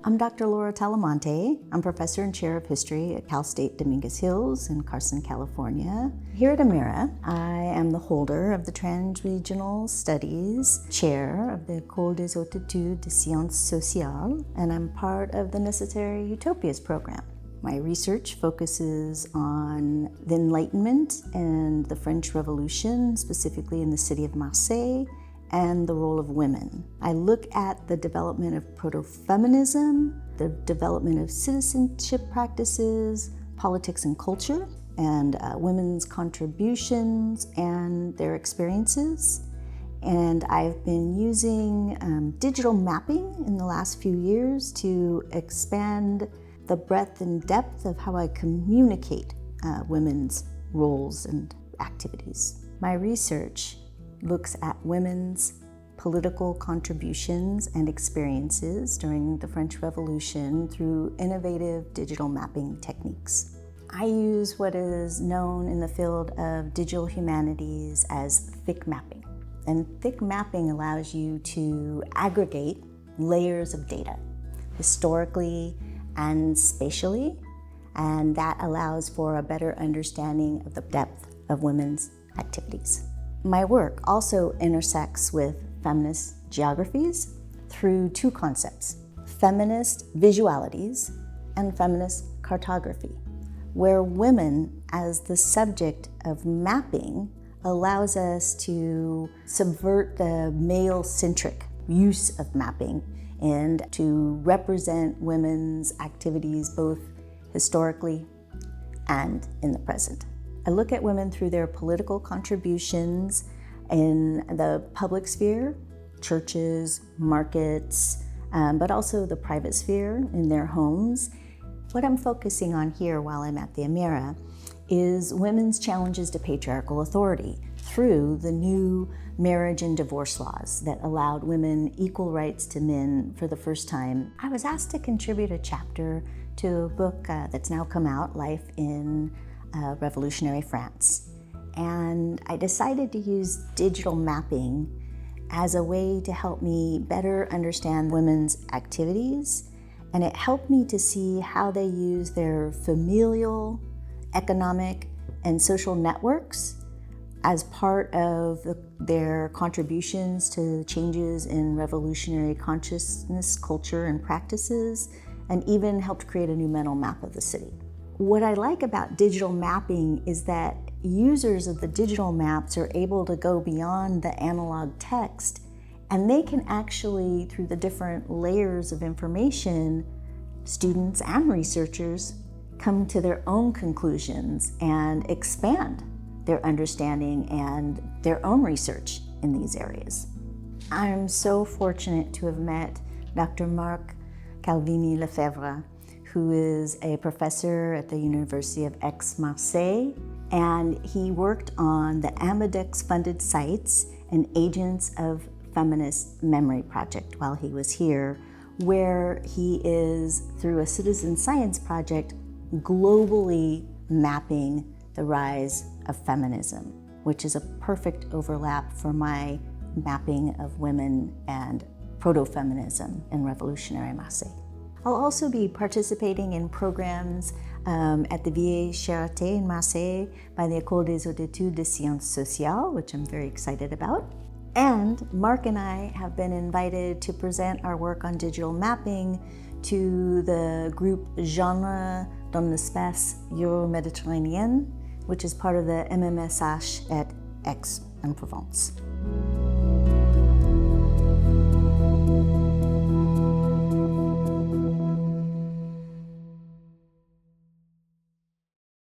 I'm Dr. Laura Talamante. I'm professor and chair of history at Cal State Dominguez Hills in Carson, California. Here at Iméra, I am the holder of the Transregional Studies chair of the École des Études de Sciences Sociales, and I'm part of the Necessary Utopias program. My research focuses on the Enlightenment and the French Revolution, specifically in the city of Marseille, and the role of women. I look at the development of proto-feminism, the development of citizenship practices, politics and culture, and women's contributions and their experiences. And I've been using digital mapping in the last few years to expand the breadth and depth of how I communicate women's roles and activities. My research looks at women's political contributions and experiences during the French Revolution through innovative digital mapping techniques. I use what is known in the field of digital humanities as thick mapping. And thick mapping allows you to aggregate layers of data, historically and spatially, and that allows for a better understanding of the depth of women's activities. My work also intersects with feminist geographies through two concepts: feminist visualities and feminist cartography, where women as the subject of mapping allows us to subvert the male-centric use of mapping and to represent women's activities both historically and in the present. I look at women through their political contributions in the public sphere, churches, markets, but also the private sphere in their homes. What I'm focusing on here while I'm at the Iméra is women's challenges to patriarchal authority through the new marriage and divorce laws that allowed women equal rights to men for the first time. I was asked to contribute a chapter to a book that's now come out, Life in Revolutionary France. And I decided to use digital mapping as a way to help me better understand women's activities, and it helped me to see how they use their familial, economic, and social networks as part of their contributions to changes in revolutionary consciousness, culture, and practices, and even helped create a new mental map of the city. What I like about digital mapping is that users of the digital maps are able to go beyond the analog text, and they can actually, through the different layers of information, students and researchers come to their own conclusions and expand their understanding and their own research in these areas. I'm so fortunate to have met Dr. Marc Calvini-Lefebvre, who is a professor at the University of Aix-Marseille, and he worked on the Amadex-funded sites and Agents of Feminist Memory project while he was here, where he is, through a citizen science project, globally mapping the rise of feminism, which is a perfect overlap for my mapping of women and proto-feminism in revolutionary Marseille. I'll also be participating in programs at the Vieille Charité in Marseille by the École des Études de Sciences Sociales, which I'm very excited about. And Marc and I have been invited to present our work on digital mapping to the group Genre dans l'espace euro-méditerranéen, which is part of the MMSH at Aix-en-Provence.